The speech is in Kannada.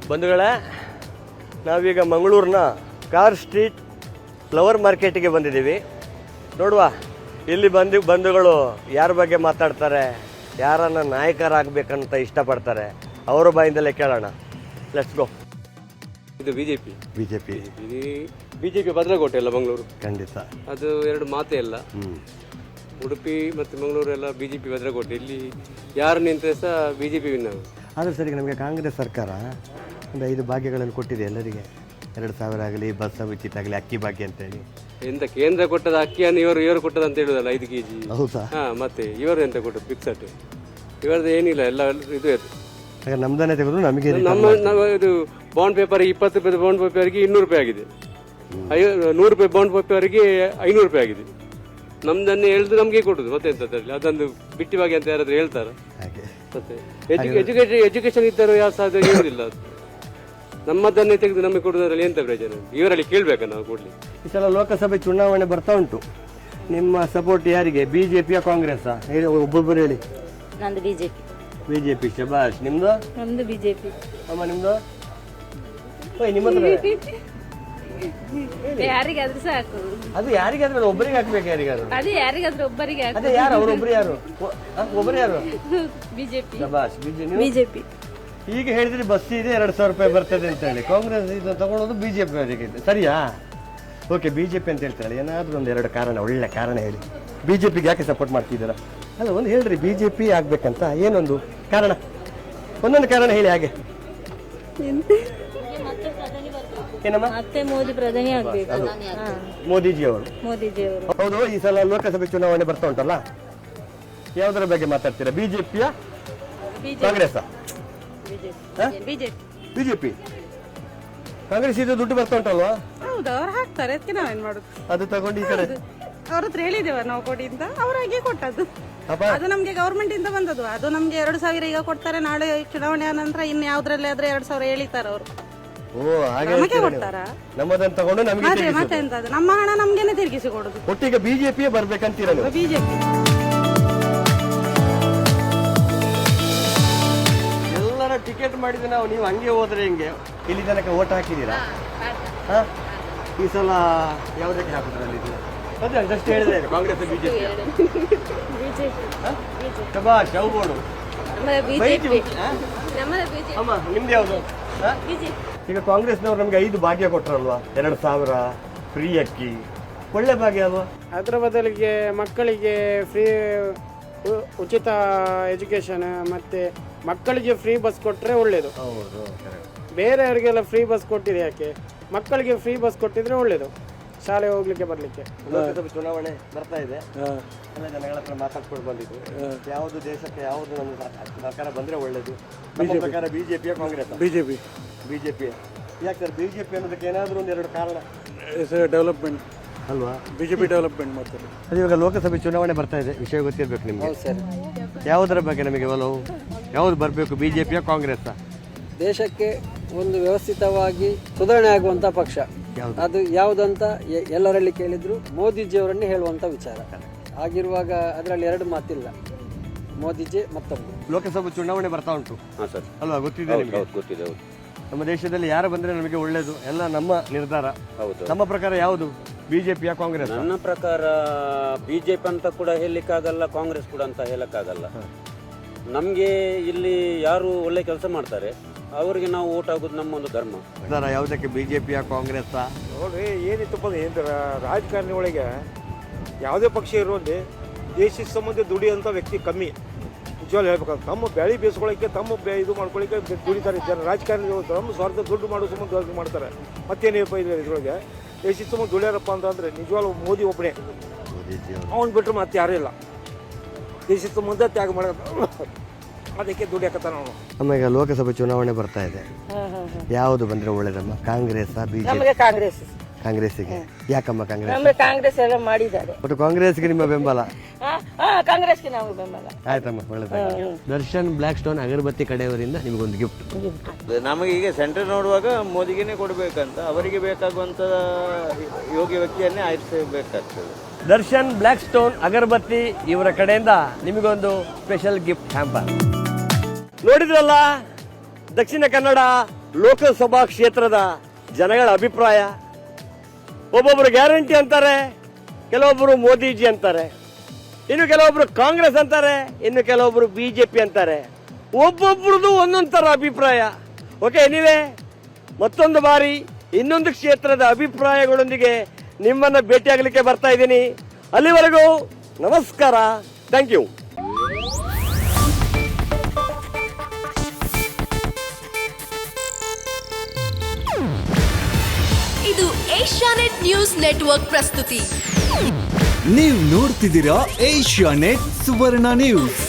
ಬಂಧುಗಳೇ, ನಾವೀಗ ಮಂಗಳೂರಿನ ಕಾರ್ ಸ್ಟ್ರೀಟ್ ಫ್ಲವರ್ ಮಾರ್ಕೆಟಿಗೆ ಬಂದಿದ್ದೀವಿ. ನೋಡುವ ಇಲ್ಲಿ ಬಂಧುಗಳು ಯಾರ ಬಗ್ಗೆ ಮಾತಾಡ್ತಾರೆ, ಯಾರನ್ನ ನಾಯಕರಾಗಬೇಕಂತ ಇಷ್ಟಪಡ್ತಾರೆ, ಅವರ ಬಾಯಿಂದಲೇ ಕೇಳೋಣ. Let's go. ಇದು ಬಿಜೆಪಿ ಭದ್ರಕೋಟೆ ಅಲ್ಲ ಮಂಗಳೂರು, ಖಂಡಿತ ಅದು ಎರಡು ಮಾತೇ ಇಲ್ಲ. ಉಡುಪಿ ಮತ್ತು ಮಂಗಳೂರು ಎಲ್ಲ ಬಿಜೆಪಿ ಭದ್ರಕೋಟೆ, ಇಲ್ಲಿ ಯಾರು ನಿಂತರೆ ಸಹ ಬಿಜೆಪಿ ವಿನ್ ಆಗೋದು. ಆದರೆ ಸರಿ, ನಮಗೆ ಕಾಂಗ್ರೆಸ್ ಸರ್ಕಾರ ಒಂದು 5 ಭಾಗ್ಯಗಳನ್ನು ಕೊಟ್ಟಿದೆ ಎಲ್ಲರಿಗೆ. 2,000 ಆಗಲಿ, ಬಸ್ ಉಚಿತ ಆಗಲಿ, ಅಕ್ಕಿ ಭಾಗ್ಯ ಅಂತೇಳಿ. ಎಂತ ಕೇಂದ್ರ ಕೊಟ್ಟದ ಅಕ್ಕಿಯನ್ನು ಇವರು ಕೊಟ್ಟದ ಅಂತ ಹೇಳುದಲ್ಲ, 5 kg. ಹೌದಾ? ಮತ್ತೆ ಇವರು ಎಂತ ಕೊಟ್ಟದ್ದು ಫಿಕ್ಸಡ್, ಇವರದ್ದು ಏನಿಲ್ಲ, ಎಲ್ಲ ಇದು ಹಾಗೆ ನಮ್ದನ್ನೇ ತೆಗೆದು ನಮಗೆ ನಾವು ಇದು ಬಾಂಡ್ ಪೇಪರ್ 20 ರೂಪಾಯಿ ಬಾಂಡ್ ಪೇಪರ್ಗೆ 200 ರೂಪಾಯಿ ಆಗಿದೆ, 100 ರೂಪಾಯಿ ಬಾಂಡ್ ಪೇಪರ್ಗೆ 500 ರೂಪಾಯಿ ಆಗಿದೆ. ನಮ್ದನ್ನೇ ಎಳ್ದು ನಮಗೆ ಕೊಡುದು, ಮತ್ತೆ ಎಂತದ್ರಲ್ಲಿ ಅದೊಂದು ಬಿಟ್ಟಿವಾಗಿ ಅಂತ ಯಾರಾದ್ರೂ ಹೇಳ್ತಾರ? ಮತ್ತೆ ಎಜುಕೇಶನ್ ಇದ್ದರು ಯಾವ ಸಾಧ್ಯ ಇರುವುದಿಲ್ಲ. ಅದು ನಮ್ಮದನ್ನೇ ತೆಗೆದು ನಮಗೆ ಕೊಡುವುದರಲ್ಲಿ ಎಂತ ಪ್ರಯೋಜನ? ಇವರಲ್ಲಿ ಕೇಳ್ಬೇಕ ನಾವು ಕೊಡ್ಲಿ. ಈ ಸಲ ಲೋಕಸಭೆ ಚುನಾವಣೆ ಬರ್ತಾ ಉಂಟು. ನಿಮ್ಮ ಸಪೋರ್ಟ್ ಯಾರಿಗೆ, ಬಿಜೆಪಿಯ ಕಾಂಗ್ರೆಸ್? ಒಬ್ಬೊಬ್ಬರು ಹೇಳಿ. ನಂದು ಬಿಜೆಪಿ. ಬಿಜೆಪಿ. ಶಬಾಷ್. ನಿಮ್ದು? ನಮ್ದು ಬಿಜೆಪಿ. ಅಮ್ಮ ನಿಮ್ದು? ನಿಮ್ಮ ಯಾರಿಗಾದ್ರೂ ಸಾಕು. ಅದು ಯಾರಿಗಾದ್ರೂ ಒಬ್ಬರಿಗೆ ಹಾಕ್ಬೇಕು, ಯಾರಿಗಾದ್ರು. ಅದೇ ಯಾರಿಗಾದ್ರೂ ಒಬ್ಬರಿಗೆ. ಅದೇ ಯಾರು ಅವರೊಬ್ರು? ಯಾರು ಒಬ್ಬರು? ಯಾರು? ಬಿಜೆಪಿ. ಶಬಾಷ್. ಬಿಜೆಪಿ. ಈಗ ಹೇಳಿದ್ರೆ ಬಸ್ ಇದೆ 2,000 ರೂಪಾಯಿ ಬರ್ತದೆ ಅಂತ ಹೇಳಿ ಕಾಂಗ್ರೆಸ್ ಇದು ತಗೊಳ್ಳೋದು ಬಿಜೆಪಿ ಅವರಿಗೆ, ಸರಿಯಾ? ಓಕೆ, ಬಿಜೆಪಿ ಅಂತ ಹೇಳ್ತಾಳೆ. ಏನಾದರೂ ಒಂದು 2 ಕಾರಣ, ಒಳ್ಳೆ ಕಾರಣ ಹೇಳಿ. ಬಿಜೆಪಿಗೆ ಯಾಕೆ ಸಪೋರ್ಟ್ ಮಾಡ್ತಿದ್ದೀರಾ? ಅಲ್ಲ, ಒಂದು ಹೇಳ್ರಿ, ಬಿಜೆಪಿ ಆಗ್ಬೇಕಂತ ಏನೊಂದು ಕಾರಣ, ಒಂದೊಂದು ಕಾರಣ ಹೇಳಿ. ಹಾಗೆ ಏನಮ್ಮ? ಮತ್ತೆ ಮೋದಿ ಪ್ರಧಾನಿ ಆಗ್ಬೇಕು. ಮೋದಿಜಿ ಅವರು. ಹೌದು. ಈ ಸಲ ಲೋಕಸಭೆ ಚುನಾವಣೆ ಬರ್ತಾ ಉಂಟಲ್ಲ, ಯಾವುದರ ಬಗ್ಗೆ ಮಾತಾಡ್ತೀರಾ? ಬಿಜೆಪಿಯ ಕಾಂಗ್ರೆಸ್? ಬಿಜೆಪಿ. ಕಾಂಗ್ರೆಸ್ ಇದು ದುಡ್ಡು ಬರ್ತಾ ಉಂಟಲ್ವಾ? ಹೌದು, ಅವ್ರು ಹಾಕ್ತಾರೆ, ಅದಕ್ಕೆ ನಾವೇನ್ ಮಾಡುದು? ಅದು ತಗೊಂಡು ಈ ಕಡೆ ಅವ್ರ ಹತ್ರ ಹೇಳಿದೇವ ನಾವು ಕೊಡಿ ಅಂತ, ಅವ್ರಾಗೆ ಕೊಟ್ಟದ್ದು. ಅದು ನಮ್ಗೆ ಗವರ್ಮೆಂಟ್ ಇಂದ ಬಂದದ್ದು. ಅದು ನಮ್ಗೆ 2,000 ಈಗ ಕೊಡ್ತಾರೆ, ನಾಳೆ ಚುನಾವಣೆ ಆದ ನಂತರ ಇನ್ನು ಯಾವ್ದ್ರಲ್ಲಿ ಆದ್ರೆ 2,000 ಹೇಳಿತಾರ ಅವರು. ನಮಗೆ ಕೊಡ್ತಾರ? ನಮ್ಮದನ್ನ ತಗೊಂಡು ನಮಗೆ ಮತ್ತೆ ಎಂತದ್ದು, ನಮ್ಮ ಹಣ ನಮ್ಗೆನೆ ತಿರುಗಿಸಿ ಕೊಡುದು. ಒಟ್ಟಿಗೆ ಬಿಜೆಪಿಯೇ ಬರ್ಬೇಕಂತೀರ? ಬಿಜೆಪಿ. ಎಲ್ಲರ ಟಿಕೆಟ್ ಮಾಡಿದ್ರೆ ನೀವು ಹಂಗೆ ಹೋದ್ರೆ ಹಿಂಗೆ. ಇಲ್ಲಿ ತನಕ ಓಟ್ ಹಾಕಿದ್ದೀರಾ? ಈ ಸಲ ಯಾವುದಕ್ಕೆ ಹಾಕಿದ್ರಲ್ಲಿ? ಅದೇ ಜಸ್ಟ್ ಹೇಳಿದ್ರೆ ಕಾಂಗ್ರೆಸ್ ಬಿಜೆಪಿ. ಶಬಾಷ್. ಯಾವ ಬೋರ್ಡು? ಅಮ್ಮ ನಿಮ್ದು ಯಾವುದು? ಈಗ ಕಾಂಗ್ರೆಸ್ನವ್ರು ನಮ್ಗೆ 5 ಭಾಗ್ಯ ಕೊಟ್ಟರಲ್ವಾ? 2,000 ಫ್ರೀ ಅಕ್ಕಿ, ಒಳ್ಳೆ ಭಾಗ್ಯ ಅಲ್ವಾ? ಅದರ ಬದಲಿಗೆ ಮಕ್ಕಳಿಗೆ ಫ್ರೀ ಉಚಿತ ಎಜುಕೇಶನ್, ಮತ್ತೆ ಮಕ್ಕಳಿಗೆ ಫ್ರೀ ಬಸ್ ಕೊಟ್ಟರೆ ಒಳ್ಳೇದು. ಬೇರೆಯವರಿಗೆಲ್ಲ ಫ್ರೀ ಬಸ್ ಕೊಟ್ಟಿದೆ ಯಾಕೆ? ಮಕ್ಕಳಿಗೆ ಫ್ರೀ ಬಸ್ ಕೊಟ್ಟಿದ್ರೆ ಒಳ್ಳೇದು, ಶಾಲೆ ಹೋಗ್ಲಿಕ್ಕೆ ಬರ್ಲಿಕ್ಕೆ. ಲೋಕಸಭೆ ಚುನಾವಣೆ ಬರ್ತಾ ಇದೆ, ಎಲ್ಲ ಜನಗಳ ಹತ್ರ ಮಾತಾಡ್ಕೊಂಡು ಬಂದಿದ್ದು, ಯಾವುದು ದೇಶಕ್ಕೆ ಯಾವುದು ನಮ್ಮ ಸರ್ಕಾರ ಬಂದ್ರೆ ಒಳ್ಳೇದು? ನಮ್ಮ ಪ್ರಕಾರ ಬಿಜೆಪಿಯ ಕಾಂಗ್ರೆಸ್? ಬಿಜೆಪಿ. ಬಿಜೆಪಿ. ಯಾಕೆ ಸರ್ ಬಿಜೆಪಿ ಅನ್ನೋದಕ್ಕೆ ಏನಾದರೂ 2 ಕಾರಣ ಡೆವಲಪ್ಮೆಂಟ್ ಅಲ್ವಾ? ಬಿಜೆಪಿ ಡೆವಲಪ್ಮೆಂಟ್ ಮಾಡ್ತಾರೆ. ಅದು ಇವಾಗ ಲೋಕಸಭೆ ಚುನಾವಣೆ ಬರ್ತಾ ಇದೆ, ವಿಷಯ ಗೊತ್ತಿರ್ಬೇಕು ನಿಮ್ಗೆ. ಯಾವುದರ ಬಗ್ಗೆ ನಮಗೆ ಒಲವು? ಯಾವ್ದು ಬರಬೇಕು, ಬಿಜೆಪಿಯ ಕಾಂಗ್ರೆಸ್? ದೇಶಕ್ಕೆ ಒಂದು ವ್ಯವಸ್ಥಿತವಾಗಿ ಸುಧಾರಣೆ ಆಗುವಂತ ಪಕ್ಷ ಅದು ಯಾವುದಂತ ಎಲ್ಲರಲ್ಲಿ ಕೇಳಿದ್ರು ಮೋದಿಜಿಯವರನ್ನೇ ಹೇಳುವಂತ ವಿಚಾರ ಆಗಿರುವಾಗ ಅದರಲ್ಲಿ 2 ಮಾತಿಲ್ಲ, ಮೋದಿಜಿ ಮತ್ತೊಂದು. ಲೋಕಸಭೆ ಚುನಾವಣೆ ಬರ್ತಾ ಉಂಟು ಅಲ್ವಾ? ಗೊತ್ತಿದೆ ನಿಮಗೆ? ಗೊತ್ತಿದೆ. ನಮ್ಮ ದೇಶದಲ್ಲಿ ಯಾರು ಬಂದ್ರೆ ನಮಗೆ ಒಳ್ಳೇದು, ಎಲ್ಲ ನಮ್ಮ ನಿರ್ಧಾರ. ನಮ್ಮ ಪ್ರಕಾರ ಯಾವುದು, ಬಿಜೆಪಿಯ ಕಾಂಗ್ರೆಸ್? ನನ್ನ ಪ್ರಕಾರ ಬಿಜೆಪಿ ಅಂತ ಕೂಡ ಹೇಳಲಿಕ್ಕಾಗಲ್ಲ, ಕಾಂಗ್ರೆಸ್ ಕೂಡ ಅಂತ ಹೇಳಕ್ಕಾಗಲ್ಲ. ನಮಗೆ ಇಲ್ಲಿ ಯಾರು ಒಳ್ಳೆ ಕೆಲಸ ಮಾಡ್ತಾರೆ ಅವರಿಗೆ ನಾವು ಓಟ್ ಆಗೋದು ನಮ್ಮ ಒಂದು ಧರ್ಮ. ಯಾವುದಕ್ಕೆ, ಬಿಜೆಪಿಯ ಕಾಂಗ್ರೆಸ್? ನೋಡ್ರಿ, ಏನಿತ್ತು ರಾಜಕಾರಣಿ ಒಳಗೆ ಯಾವುದೇ ಪಕ್ಷ ಇರುವಲ್ಲಿ ದೇಶದ ಸಂಬಂಧ ದುಡಿಯೋಂಥ ವ್ಯಕ್ತಿ ಕಮ್ಮಿ. ನಿಜವಾಗ್ಲೂ ಹೇಳ್ಬೇಕಂತ ತಮ್ಮ ಬೆಳೆ ಬೇಯಿಸ್ಕೊಳ್ಳೋಕ್ಕೆ, ತಮ್ಮ ಇದು ಮಾಡ್ಕೊಳ್ಳಿಕ್ಕೆ ದುಡಿತಾರೆ ಜನ. ರಾಜಕಾರಣಿ ತಮ್ಮ ಸ್ವಾರ್ಥ ದುಡ್ಡು ಮಾಡೋ ಸಂಬಂಧ ಮಾಡ್ತಾರೆ. ಮತ್ತೇನಪ್ಪ ಇಲ್ಲ ಇದ್ರೊಳಗೆ ದೇಶದ ಸಂಬಂಧ ದುಡಿಯಾರಪ್ಪ ಅಂತಂದ್ರೆ ನಿಜವಾಗ್ಲೂ ಮೋದಿ ಒಬ್ಬನೇ. ಅವ್ನು ಬಿಟ್ಟರೆ ಮತ್ತೆ ಯಾರೂ ಇಲ್ಲ. ದೇಶದ ಸಂಬಂಧ ತ್ಯಾಗ ಮಾಡ ಅದಕ್ಕೆ ದುಡಿಯಾಕತ್ತಾನ ಅವನು. ನಮಗೆ ಲೋಕಸಭೆ ಚುನಾವಣೆ ಬರ್ತಾ ಇದೆ, ಯಾವುದು ಬಂದ್ರೆ ಒಳ್ಳೇದಮ್ಮ? ಕಾಂಗ್ರೆಸ್, ಬಿಜೆಪಿ? ಕಾಂಗ್ರೆಸ್. ಕಾಂಗ್ರೆಸ್ಸಿಗೆ. ಯಾಕಮ್ಮ ಕಾಂಗ್ರೆಸ್? ಕಾಂಗ್ರೆಸ್ ಎಲ್ಲ ಮಾಡಿದ್ದಾರೆ. ಒಟ್ಟು ಕಾಂಗ್ರೆಸ್ಗೆ ನಿಮ್ಮ ಬೆಂಬಲ? ಕಾಂಗ್ರೆಸ್ಗೆ ನಾವು ಬೆಂಬಲ. ಆಯ್ತಮ್ಮ, ಒಳ್ಳೆದಾಗಿ. ದರ್ಶನ್ ಬ್ಲ್ಯಾಕ್ ಸ್ಟೋನ್ ಅಗರಬತ್ತಿ ಕಡೆಯವರಿಂದ ನಿಮಗೊಂದು ಗಿಫ್ಟ್. ನಮಗೆ ಈಗ ಸೆಂಟ್ರಲ್ ನೋಡುವಾಗ ಮೋದಿಗೆನೇ ಕೊಡಬೇಕಂತ, ಅವರಿಗೆ ಬೇಕಾಗುವಂತ ಯೋಗ್ಯ ವ್ಯಕ್ತಿಯನ್ನೇ ಆಯ್ಸಬೇಕಾಗ್ತದೆ. ದರ್ಶನ್ ಬ್ಲ್ಯಾಕ್ ಸ್ಟೋನ್ ಅಗರಬತ್ತಿ ಇವರ ಕಡೆಯಿಂದ ನಿಮಗೊಂದು ಸ್ಪೆಷಲ್ ಗಿಫ್ಟ್ ಹ್ಯಾಂಪರ್. ನೋಡಿದ್ರಲ್ಲ, ದಕ್ಷಿಣ ಕನ್ನಡ ಲೋಕಸಭಾ ಕ್ಷೇತ್ರದ ಜನಗಳ ಅಭಿಪ್ರಾಯ. ಒಬ್ಬೊಬ್ರು ಗ್ಯಾರಂಟಿ ಅಂತಾರೆ, ಕೆಲವೊಬ್ಬರು ಮೋದಿಜಿ ಅಂತಾರೆ, ಇನ್ನು ಕೆಲವೊಬ್ರು ಕಾಂಗ್ರೆಸ್ ಅಂತಾರೆ, ಇನ್ನು ಕೆಲವೊಬ್ರು ಬಿಜೆಪಿ ಅಂತಾರೆ. ಒಬ್ಬೊಬ್ರದ್ದು ಒಂದೊಂದು ಥರ ಅಭಿಪ್ರಾಯ. ಓಕೆ, ಎನಿವೆ ಮತ್ತೊಂದು ಬಾರಿ ಇನ್ನೊಂದು ಕ್ಷೇತ್ರದ ಅಭಿಪ್ರಾಯಗಳೊಂದಿಗೆ ನಿಮ್ಮನ್ನ ಭೇಟಿಯಾಗಲಿಕ್ಕೆ ಬರ್ತಾ ಇದ್ದೀನಿ. ಅಲ್ಲಿವರೆಗೂ ನಮಸ್ಕಾರ, ಥ್ಯಾಂಕ್ ಯು. ಇದು ಏಷ್ಯಾನೆಟ್ ನ್ಯೂಸ್ ನೆಟ್ವರ್ಕ್ ಪ್ರಸ್ತುತಿ. ನೀವು ನೋಡ್ತಿದ್ದೀರಾ ಏಷ್ಯಾನೆಟ್ ಸುವರ್ಣ ನ್ಯೂಸ್.